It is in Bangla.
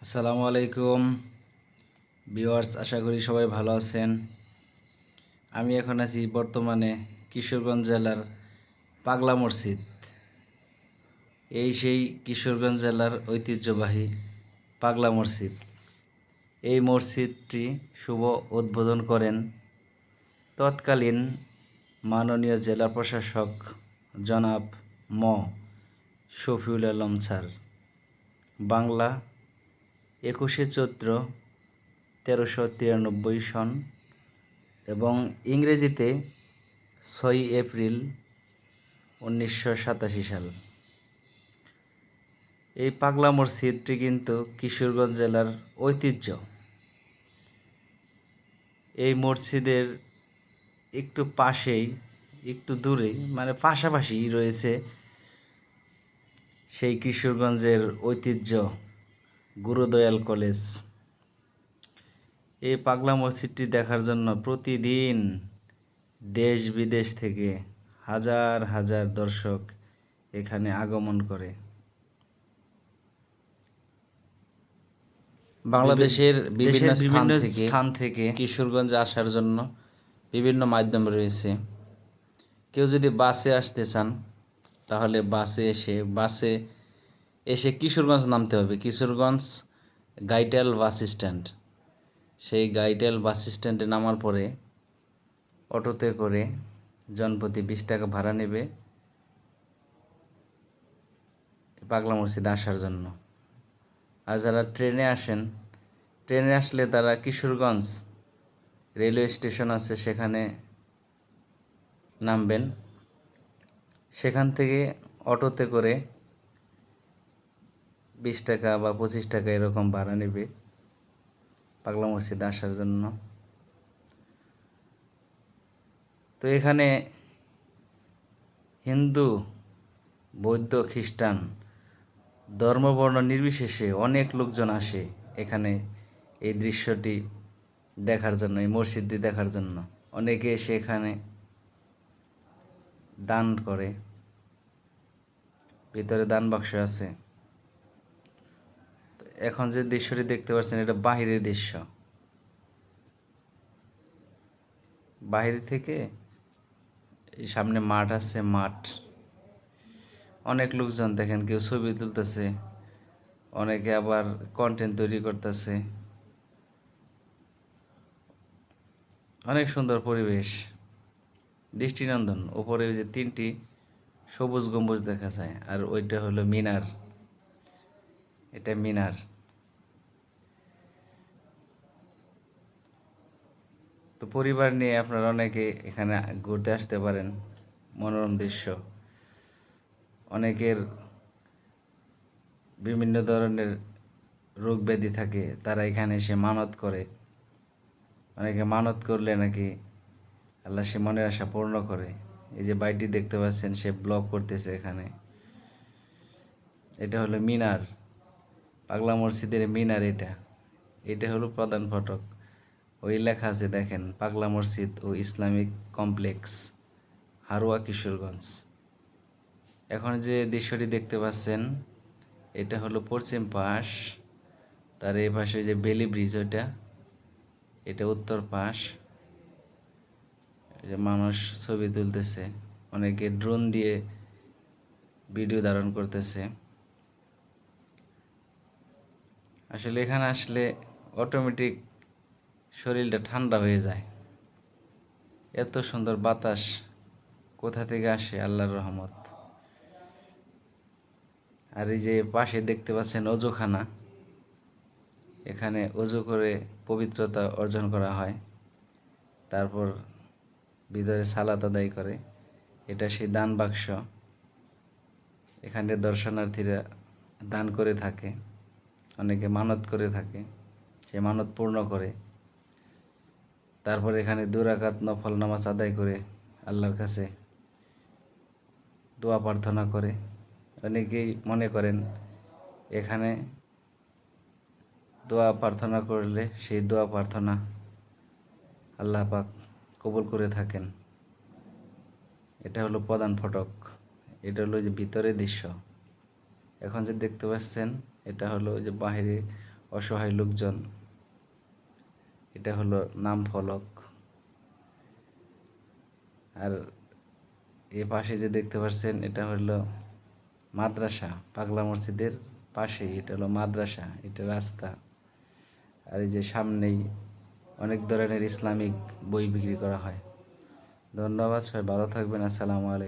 আসসালামু আলাইকুম ভিউয়ার্স, আশা করি সবাই ভালো আছেন। আমি এখন আছি বর্তমানে কিশোরগঞ্জ জেলার পাগলা মসজিদ। এই সেই কিশোরগঞ্জ জেলার ঐতিহ্যবাহী পাগলা মসজিদ। এই মসজিদটি শুভ উদ্বোধন করেন তৎকালীন মাননীয় জেলা প্রশাসক জনাব ম শফিউল আলম স্যার। বাংলা 21শে চৈত্র 1393 সন এবং ইংরেজিতে 6ই এপ্রিল 1987 সাল। এই পাগলা মসজিদটি কিন্তু কিশোরগঞ্জ জেলার ঐতিহ্য। এই মসজিদের একটু পাশেই, একটু দূরেই, মানে পাশাপাশি রয়েছে সেই কিশোরগঞ্জের ঐতিহ্য গুরুদয়াল কলেজ। এই পাগলা মসজিদটি দেখার জন্য প্রতিদিন দেশ বিদেশ থেকে হাজার হাজার দর্শক এখানে আগমন করে। বাংলাদেশের বিভিন্ন স্থান থেকে কিশোরগঞ্জে আসার জন্য বিভিন্ন মাধ্যম রয়েছে। কেউ যদি বাসে আসতে চান তাহলে বাসে এসে কিশোরগঞ্জ নামতে হবে। কিশোরগঞ্জ গাইটাল বাস স্ট্যান্ড, সেই গাইটাল বাস স্ট্যান্ডে নামার পরে অটোতে করে জনপ্রতি 20 টাকা ভাড়া নেবে পাগলা মসজিদে আসার জন্য। আর যারা ট্রেনে আসলে তারা কিশোরগঞ্জ রেলওয়ে স্টেশন আছে, সেখানে নামবেন। সেখান থেকে অটোতে করে 20 টাকা বা 25 টাকা এরকম ভাড়া নেবে পাগলা মসজিদে আসার জন্য। তো এখানে হিন্দু, বৌদ্ধ, খ্রিস্টান ধর্মবর্ণ নির্বিশেষে অনেক লোকজন আসে এখানে এই দৃশ্যটি দেখার জন্য, এই মসজিদটি দেখার জন্য। অনেকে এসে এখানে দান করে। ভিতরে দান বাক্স আছে। এখন যে দৃশ্যটি দেখতে পাচ্ছেন এটা বাহিরের দৃশ্য। বাহির থেকে এই সামনে মাঠ আছে, মাঠ, অনেক লোকজন দেখেন, কেউ ছবি তুলতেছে, অনেকে আবার কন্টেন্ট তৈরি করতেছে। অনেক সুন্দর পরিবেশ, দৃষ্টিনন্দন। উপরে যে 3টি সবুজ গম্বুজ দেখা যায়, আর ওইটা হলো মিনার, এটা মিনার। তো পরিবার নিয়ে আপনারা অনেকে এখানে ঘুরতে আসতে পারেন। মনোরম দৃশ্য। অনেকের বিভিন্ন ধরনের রোগ ব্যাধি থাকে, তারা এখানে এসে মানত করে। অনেকে মানত করলে নাকি আল্লাহ সে মনের আশা পূর্ণ করে। এই যে বাইটি দেখতে পাচ্ছেন, সে ব্লগ করতেছে এখানে। এটা হলো মিনার, পাগলা মসজিদের মিনার। এটা হলো প্রধান ফটক। ওই লেখা আছে দেখেন, পাগলা মসজিদ ও ইসলামিক কমপ্লেক্স, হারোয়া, কিশোরগঞ্জ। এখন যে দৃশ্যটি দেখতে পাচ্ছেন এটা হলো পশ্চিম পাশ, তার এই পাশে যে বেলি ব্রিজ, এটা উত্তর পাশ। যে মানুষ ছবি তুলতেছে, অনেকে ড্রোন দিয়ে ভিডিও ধারণ করতেছে। আসলে এখানে আসলে অটোমেটিক শরীরটা ঠান্ডা হয়ে যায়। এত সুন্দর বাতাস কোথা থেকে আসে, আল্লাহর রহমত। আর এই যে পাশে দেখতে পাচ্ছেন অজুখানা, এখানে অজু করে পবিত্রতা অর্জন করা হয়, তারপর ভিতরে সালাত আদায় করে। এটা সেই দান বাক্স, এখানে দর্শনার্থীরা দান করে থাকে। অনেকে মানত করে থাকে, সে মানত পূর্ণ করে। তারপর এখানে 2 রাকাত নফল নামাজ আদায় করে আল্লাহর কাছে দোয়া প্রার্থনা করে। অনেকেই মনে করেন এখানে দোয়া প্রার্থনা করলে সেই দোয়া প্রার্থনা আল্লাহ পাক কবুল করে থাকেন। এটা হলো প্রধান ফটক, এটা হলো যে ভিতরের দৃশ্য। এখন যে দেখতে পাচ্ছেন এটা হলো যে বাহিরে অসহায় লোকজন। এটা হলো নাম ফলক। আর এ পাশে যে দেখতে পাচ্ছেন এটা হলো মাদ্রাসা, পাগলা মসজিদের পাশেই এটা হলো মাদ্রাসা, এটা রাস্তা। আর এই যে সামনেই অনেক ধরনের ইসলামিক বই বিক্রি করা হয়। ধন্যবাদ, সবাই ভালো থাকবেন। আসসালামু আলাইকুম।